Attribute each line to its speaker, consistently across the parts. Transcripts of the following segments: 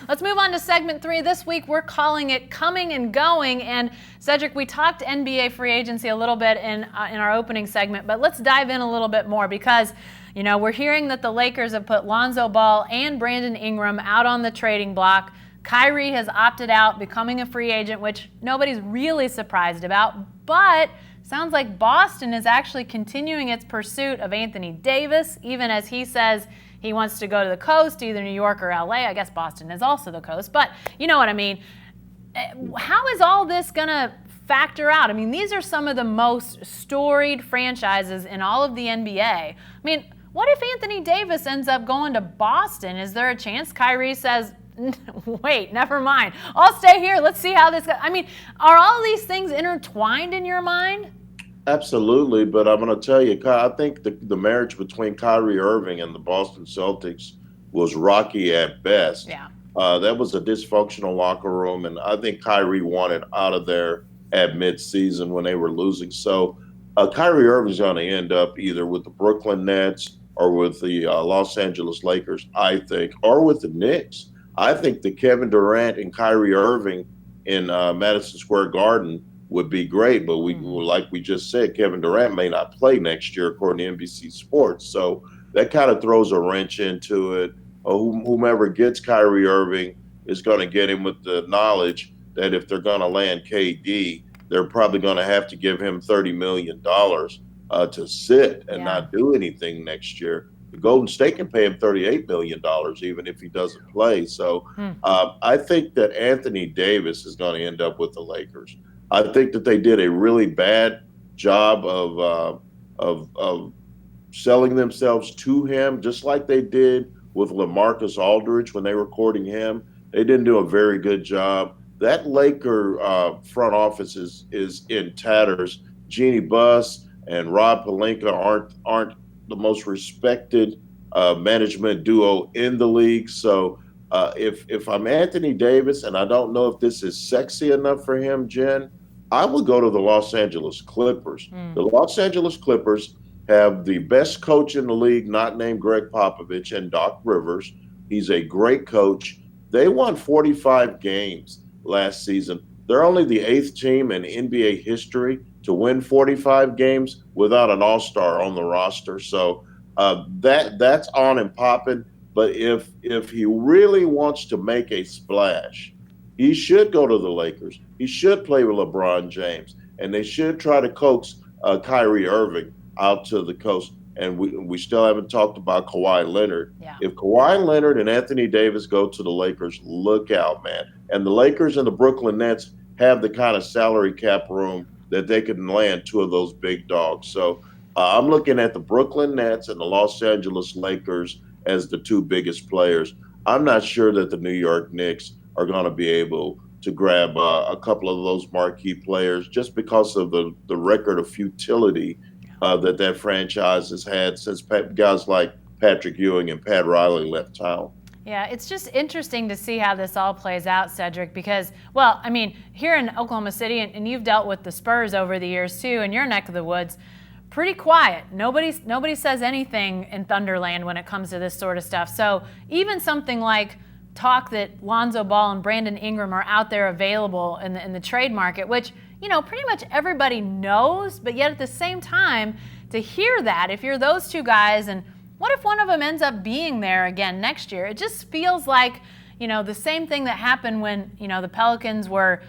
Speaker 1: Let's move on to segment 3. This week, we're calling it Coming and Going. And Cedric, we talked NBA free agency a little bit in our opening segment, but let's dive in a little bit more because, we're hearing that the Lakers have put Lonzo Ball and Brandon Ingram out on the trading block. Kyrie has opted out, becoming a free agent, which nobody's really surprised about, but sounds like Boston is actually continuing its pursuit of Anthony Davis, even as he says he wants to go to the coast, either New York or LA. I guess Boston is also the coast, but you know what I mean. How is all this going to factor out? I mean, these are some of the most storied franchises in all of the NBA. I mean, what if Anthony Davis ends up going to Boston? Is there a chance Kyrie says, wait, never mind, I'll stay here, let's see how this goes? I mean, are all these things intertwined in your mind?
Speaker 2: Absolutely, but I'm going to tell you, I think the marriage between Kyrie Irving and the Boston Celtics was rocky at best.
Speaker 1: Yeah.
Speaker 2: That was a dysfunctional locker room, and I think Kyrie wanted out of there at midseason when they were losing. So Kyrie Irving's going to end up either with the Brooklyn Nets or with the Los Angeles Lakers, I think, or with the Knicks. I think that Kevin Durant and Kyrie Irving in Madison Square Garden would be great, but like we just said, Kevin Durant may not play next year according to NBC Sports. So that kind of throws a wrench into it. Whomever gets Kyrie Irving is going to get him with the knowledge that if they're going to land KD, they're probably going to have to give him $30 million to sit and not do anything next year. The Golden State can pay him $38 million even if he doesn't play. So I think that Anthony Davis is going to end up with the Lakers. I think that they did a really bad job of selling themselves to him, just like they did with LaMarcus Aldridge when they were courting him. They didn't do a very good job. That Laker front office is in tatters. Jeannie Buss and Rob Pelinka aren't the most respected management duo in the league. So if I'm Anthony Davis, and I don't know if this is sexy enough for him, Jen, I would go to the Los Angeles Clippers. The Los Angeles Clippers have the best coach in the league, not named Greg Popovich, and Doc Rivers. He's a great coach. They won 45 games last season. They're only the 8th team in NBA history to win 45 games without an all-star on the roster. So that's on and popping. But if he really wants to make a splash, he should go to the Lakers. He should play with LeBron James, and they should try to coax Kyrie Irving out to the coast. And we still haven't talked about Kawhi Leonard.
Speaker 1: Yeah.
Speaker 2: If Kawhi Leonard and Anthony Davis go to the Lakers, look out, man. And the Lakers and the Brooklyn Nets have the kind of salary cap room that they can land 2 of those big dogs. So I'm looking at the Brooklyn Nets and the Los Angeles Lakers as the 2 biggest players. I'm not sure that the New York Knicks are going to be able to grab a couple of those marquee players just because of the record of futility that franchise has had since guys like Patrick Ewing and Pat Riley left town.
Speaker 1: Yeah, it's just interesting to see how this all plays out, Cedric, because, well, I mean, here in Oklahoma City, and you've dealt with the Spurs over the years too, in your neck of the woods, pretty quiet. Nobody says anything in Thunderland when it comes to this sort of stuff. So even something like talk that Lonzo Ball and Brandon Ingram are out there available in the trade market, which, pretty much everybody knows, but yet at the same time, to hear that, if you're those 2 guys, and what if one of them ends up being there again next year? It just feels like, the same thing that happened when, the Pelicans were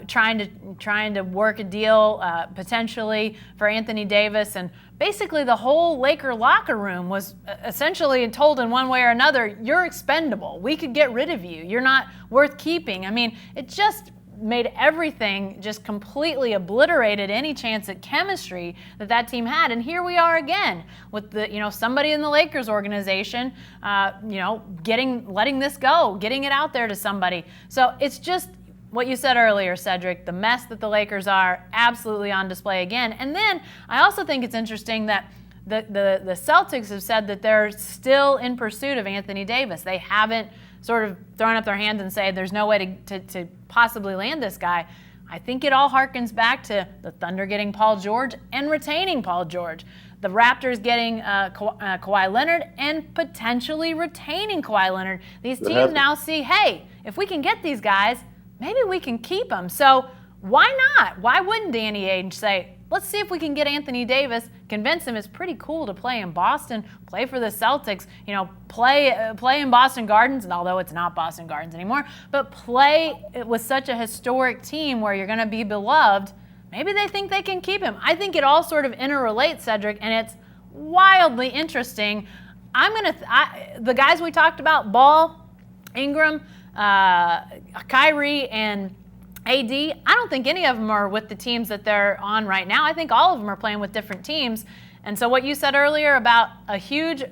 Speaker 1: trying to work a deal potentially for Anthony Davis, and basically the whole Laker locker room was essentially told in one way or another, you're expendable. We could get rid of you. You're not worth keeping. I mean, it just made everything just completely obliterated any chance at chemistry that team had. And here we are again with the, somebody in the Lakers organization, letting this go, getting it out there to somebody. So it's just what you said earlier, Cedric, the mess that the Lakers are absolutely on display again. And then I also think it's interesting that the Celtics have said that they're still in pursuit of Anthony Davis. They haven't sort of thrown up their hands and say there's no way to possibly land this guy. I think it all harkens back to the Thunder getting Paul George and retaining Paul George. the Raptors getting Kawhi Leonard and potentially retaining Kawhi Leonard. These teams now see, hey, if we can get these guys, maybe we can keep them. So why not? Why wouldn't Danny Ainge say, let's see if we can get Anthony Davis, convince him it's pretty cool to play in Boston, play for the Celtics, play in Boston Gardens, and although it's not Boston Gardens anymore, but play with such a historic team where you're going to be beloved. Maybe they think they can keep him. I think it all sort of interrelates, Cedric, and it's wildly interesting. The guys we talked about, Ball, Ingram, Kyrie, and AD, I don't think any of them are with the teams that they're on right now. I think all of them are playing with different teams. And so what you said earlier about a huge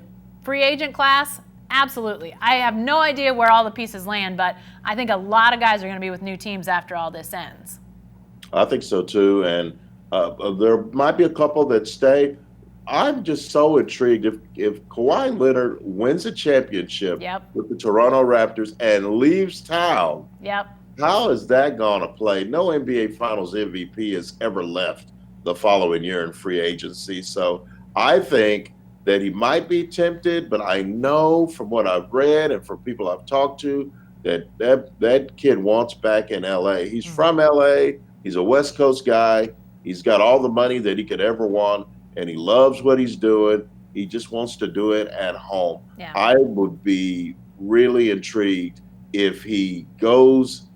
Speaker 1: free agent class, absolutely. I have no idea where all the pieces land, but I think a lot of guys are going to be with new teams after all this ends.
Speaker 2: I think so too, and there might be a couple that stay. I'm just so intrigued if Kawhi Leonard wins a championship with the Toronto Raptors and leaves town. How is that going to play? No NBA Finals MVP has ever left the following year in free agency. So I think that he might be tempted, but I know from what I've read and from people I've talked to that kid wants back in LA. He's from LA. He's a West Coast guy. He's got all the money that he could ever want, and he loves what he's doing. He just wants to do it at home. I would be really intrigued if he goes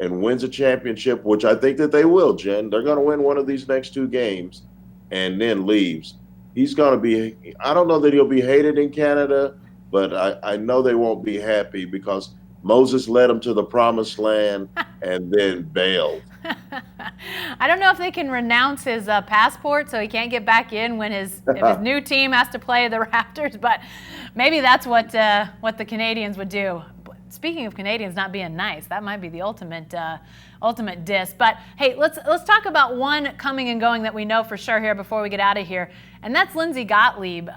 Speaker 2: and wins a championship, which I think that they will, Jen. They're going to win one of these next two games and then leaves. He's going to be, I don't know that he'll be hated in Canada, but I know they won't be happy because Moses led him to the promised land and then bailed.
Speaker 1: I don't know if they can renounce his passport so he can't get back in when if his new team has to play the Raptors, but maybe that's what the Canadians would do. Speaking of Canadians not being nice, that might be the ultimate diss. But hey, let's talk about one coming and going that we know for sure here before we get out of here, and that's Lindsay Gottlieb.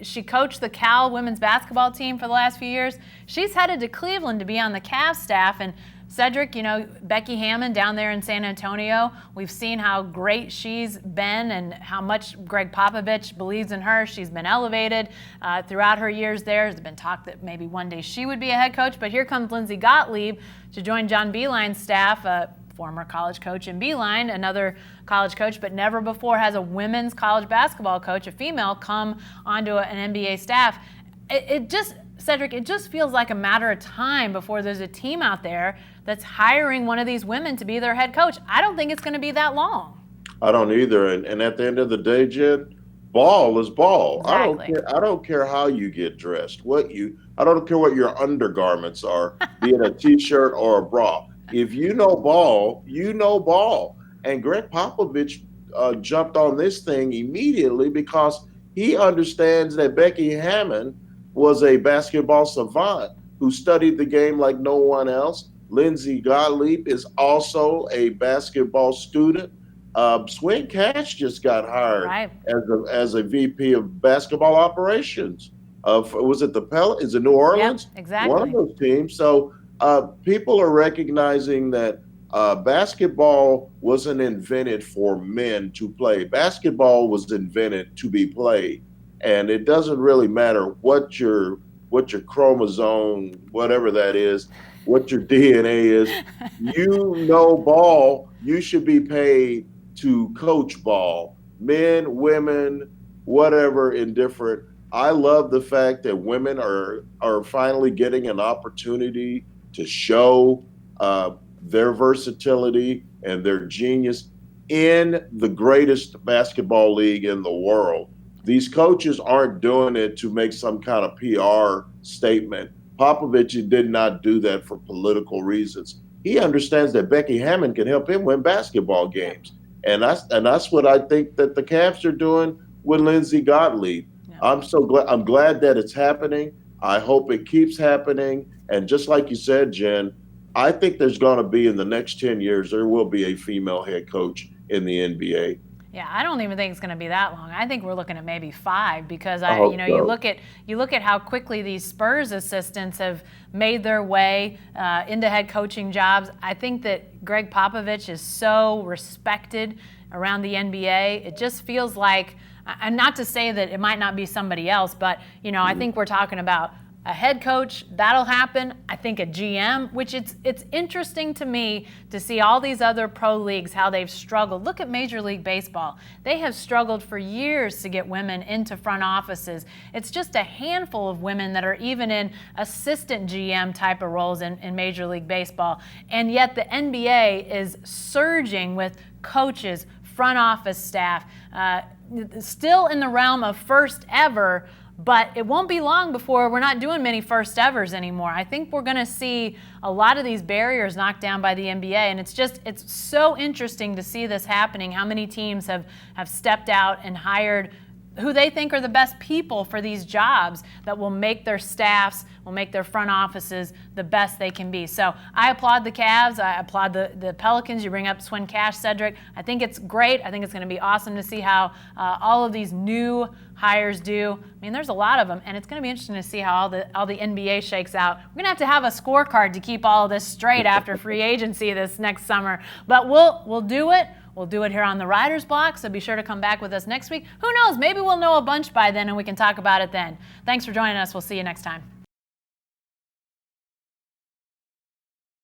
Speaker 1: She coached the Cal women's basketball team for the last few years. She's headed to Cleveland to be on the Cavs staff, and Cedric, Becky Hammon down there in San Antonio, we've seen how great she's been and how much Greg Popovich believes in her. She's been elevated throughout her years there. There's been talk that maybe one day she would be a head coach, but here comes Lindsay Gottlieb to join John Beilein's staff, former college coach in Beilein, another college coach, but never before has a women's college basketball coach, a female, come onto an NBA staff. Cedric, it just feels like a matter of time before there's a team out there that's hiring one of these women to be their head coach. I don't think it's going to be that long.
Speaker 2: I don't either. And at the end of the day, Jen, ball is ball.
Speaker 1: Exactly.
Speaker 2: I don't care how you get dressed. I don't care what your undergarments are, be it a T-shirt or a bra. If you know ball, you know ball. And Greg Popovich jumped on this thing immediately because he understands that Becky Hammon was a basketball savant who studied the game like no one else. Lindsay Gottlieb is also a basketball student. Swin Cash just got hired as a VP of basketball operations. Was it the Pelicans? Is it New Orleans?
Speaker 1: Yep, exactly.
Speaker 2: One of those teams. So people are recognizing that basketball wasn't invented for men to play. Basketball was invented to be played. And it doesn't really matter what your chromosome, whatever that is, what your DNA is. You know ball. You should be paid to coach ball. Men, women, whatever, indifferent. I love the fact that women are finally getting an opportunity to show their versatility and their genius in the greatest basketball league in the world. These coaches aren't doing it to make some kind of PR statement. Popovich did not do that for political reasons. He understands that Becky Hammon can help him win basketball games. And that's what I think that the Cavs are doing with Lindsay Gottlieb. Yeah. I'm glad that it's happening. I hope it keeps happening. And just like you said, Jen, I think there's going to be, in the next 10 years, there will be a female head coach in the NBA.
Speaker 1: Yeah, I don't even think it's going to be that long. I think we're looking at maybe 5 because you look at how quickly these Spurs assistants have made their way into head coaching jobs. I think that Greg Popovich is so respected around the NBA. It just feels like and not to say that it might not be somebody else, but I think we're talking about a head coach, that'll happen. I think a GM, which it's interesting to me to see all these other pro leagues, how they've struggled. Look at Major League Baseball. They have struggled for years to get women into front offices. It's just a handful of women that are even in assistant GM type of roles in Major League Baseball. And yet the NBA is surging with coaches, front office staff, still in the realm of first ever. But it won't be long before we're not doing many first evers anymore. I think we're going to see a lot of these barriers knocked down by the NBA, and it's so interesting to see this happening, how many teams have stepped out and hired who they think are the best people for these jobs that will make their staffs, will make their front offices the best they can be. So I applaud the Cavs. I applaud the Pelicans. You bring up Swin Cash, Cedric. I think it's great. I think it's going to be awesome to see how all of these new hires do. I mean, there's a lot of them, and it's going to be interesting to see how all the NBA shakes out. We're going to have a scorecard to keep all of this straight after free agency this next summer. But we'll do it. We'll do it here on the Writer's Block, so be sure to come back with us next week. Who knows? Maybe we'll know a bunch by then and we can talk about it then. Thanks for joining us. We'll see you next time.